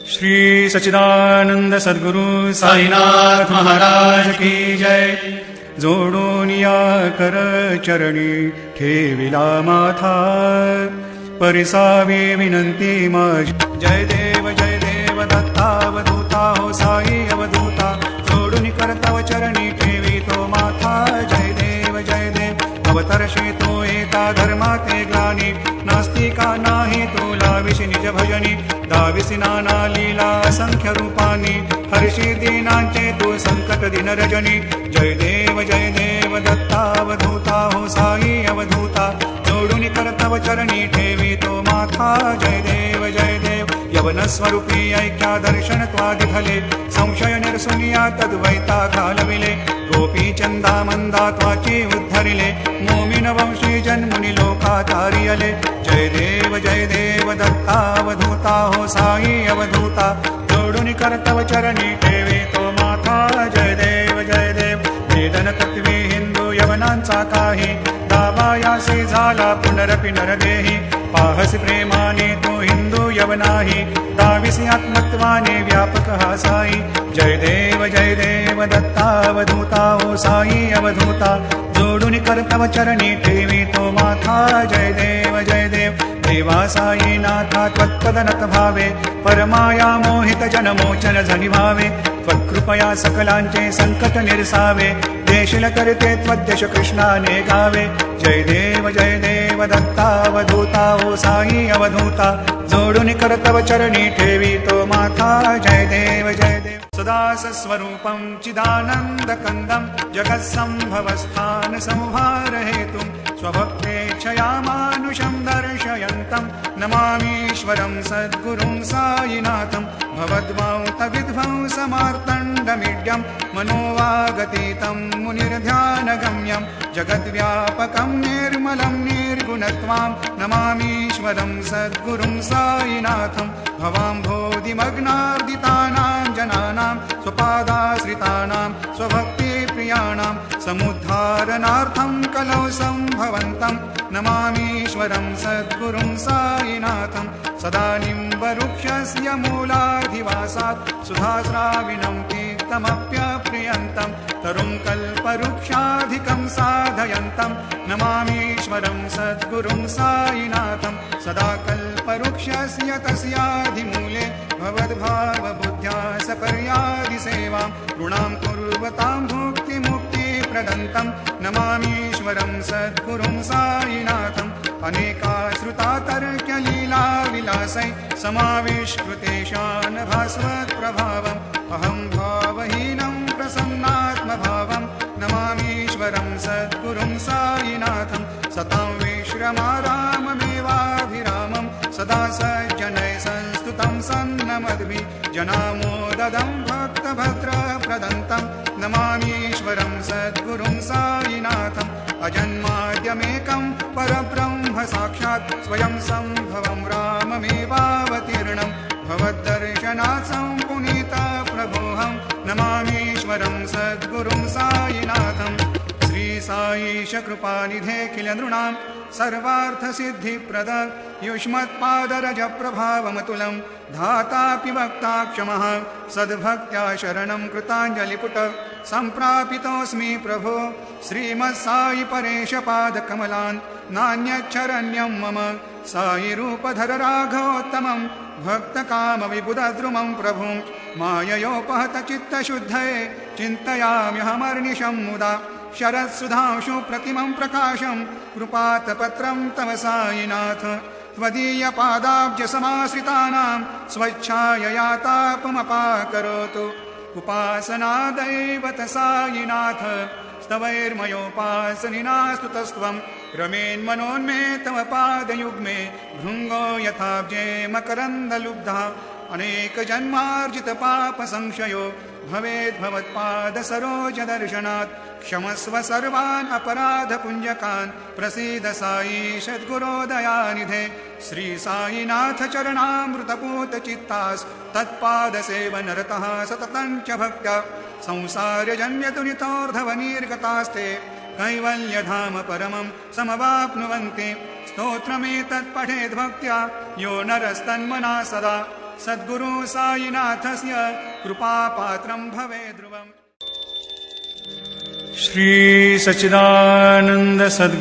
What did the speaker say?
श्री सच्चिदानंद सद्गुरु साईनाथ महाराज की जय। जोडून या कर चरणी ठेविला माथा, परिसावी विनंती माझी। जय देव दत्तावधूता हो साई अवधूता, जोडून करतव चरणी ठेवी तो माथा। जय देव अवतरशी तो एका धर्माते ग्लानी, नास्तिका नाही तुला विशी निज भजनी। दाविसी नाना लीला असंख्य रूपानी, हर्षी दीनांचे तू संकट दिन रजनी। जय देव दत्तावधूता हो साई अवधूता, जोडून करतव चरणी ठेवी तो माथा। जय देव यवन स्वरूपी ऐक्या दर्शन त्वादिफले, संशय निरसुनिया तद्वैता घालविले। गोपी चंदा मंदा त्वाची उद्धरिले, मोमिन वंशी जन्मुनी लोका तारियले। जय देव दत्तावधूता हो साई अवधूता, जोडून करतव चरणी ठेवी तो माथा। जय देव वेदन तत्वी हिंदू यवनांचा काही, दावायासी झाला पुनरपि नरदेही। पाहसी प्रेमाने तो हिंदू यवनाही, दाविसी आत्मत्वाने व्यापक हा साई। जय देव दत्तावधूता हो साई अवधूता, जोडून करतव चरणी ठेवी तो माथा। जय देव देवा साई नाथा त्वत्पदनत भावे, परमाया मोहित जनमोचन जनि भावे। त्वत्कृपया सकलांचे संकट निरसावे, देशील करते त्वद्यश कृष्णाने गावे। जय देव दत्तावधूता हो साई अवधूता, जोडून करतव चरणी ठेवी तो माथा। जय देव सदा स्वरूपं चिदानंद कंदं, जगत्संभवस्थान समुभार हेतुं। स्वभक्तेच्छया मानुषं दर्शयन्तं, नमामीश्वरं सद्गुरुं साईनाथं। भवद्वान्तविध्वंसमार्तण्डमीड्यं, मनोवागतीतं मुनिर्ध्यानगम्यं। जगद्व्यापकं निर्मलं निर्गुणत्वां, नमामीश्वरं सद्गुरुं साईनाथं। भवाम्भोधिमग्नार्दितानां जनानां, स्वपादाश्रितानां स्वभक्तिप्रियाणां। समुद्धारणार्थं कलौ सम्भवन्तं, नमामीश्वरं सद्गुरुं साईनाथं। सदा निम्बवृक्षस्य मूलाधिवासात्, सुधास्राविणं तीर्थमप्यप्रियन्तं। तरुं कल्पवृक्षाधिकं साधयन्तं, नमामीश्वरं सद्गुरुं साईनाथं। सदा कल्पवृक्षस्य तस्याधिमूले, भवद्भावबुद्ध्या सपर्यादिसेवां। ऋणां कुर्वतां भुक्तिमुक्तिप्रदन्तं, नमामीश्वरं सद्गुरुं साईनाथम्। अनेकाश्रुता तर्क्यलीला विलासै, समाविष्कृतेशान भास्वत्प्रभावम्। अहं भावहीनं प्रसन्नात्मभावं, नमामीश्वरं सद्गुरुं साईनाथं। सतां विश्रमाराममेवाभिरामं, सदा सज्जनैः संस्तुतं सन्नमद्भिः। जनामोददं भक्तभद्रप्रदन्तं, नमामीश्वरं सद्गुरुं साईनाथम्। अजन्माद्यमेकं परब्रह्म साक्षात्, स्वयं सम्भवं राममेवावतीर्णं। भवद्दर्शनात् सम्पुनीता प्रभोऽहं, नमामीश्वरं सद्गुरुं साईनाथम्। श्री साईश कृपानिधे किल नृणां, सर्वार्थसिद्धिप्रद। युष्मत्पादरज प्रभावमतुलं, धातापि वक्ता क्षमः। सद्भक्त्या शरणं कृताञ्जलिपुट, सम्प्रापितोऽस्मि प्रभो। श्रीमत्साई परेश पादकमलान्, नान्यच्छरण्यं मम। साई रूपधर राघवोत्तमं, भक्तकामविबुधद्रुमं प्रभुं। माययोपहत चित्तशुद्धये, चिन्तयाम्यहमर्निशं मुदा। शरत्सुधांशु प्रतिमं प्रकाशं, कृपातपत्रं तव साईनाथ। त्वदीयपादाब्जसमाश्रितानां, स्वच्छायया तापमपाकरोतु। उपासना दैवत साईनाथ, स्तवैर्मयोपासनिना स्तुतस्त्वं। रमेन्मनोन्मे तव पादयुग्मे, भृङ्गो यथाब्जे मकरन्दलुब्धा। अनेकजन्मार्जितपापसंशयो, भवेद्भवत्पादसरोजदर्शनात्। क्षमस्व सर्वान् अपराधपुञ्जकान्, प्रसीद साई सद्गुरो दयानिधे। श्री साईनाथ चरणामृतपूतचित्तास्, तत्पादसेवनरतः सततं च भक्त्या। संसारजन्यदुरितोर्धवनिर्गतास्ते, कैवल्यधाम परमं समवाप्नुवन्ति। स्तोत्रमेतत् पठेद्भक्त्या, यो नरस्तन्मना सदा। सद्गुरु साईनाथस्य कृपापात्रं भवे ध्रुवम्। श्री सच्चिदानंद सद्गुरु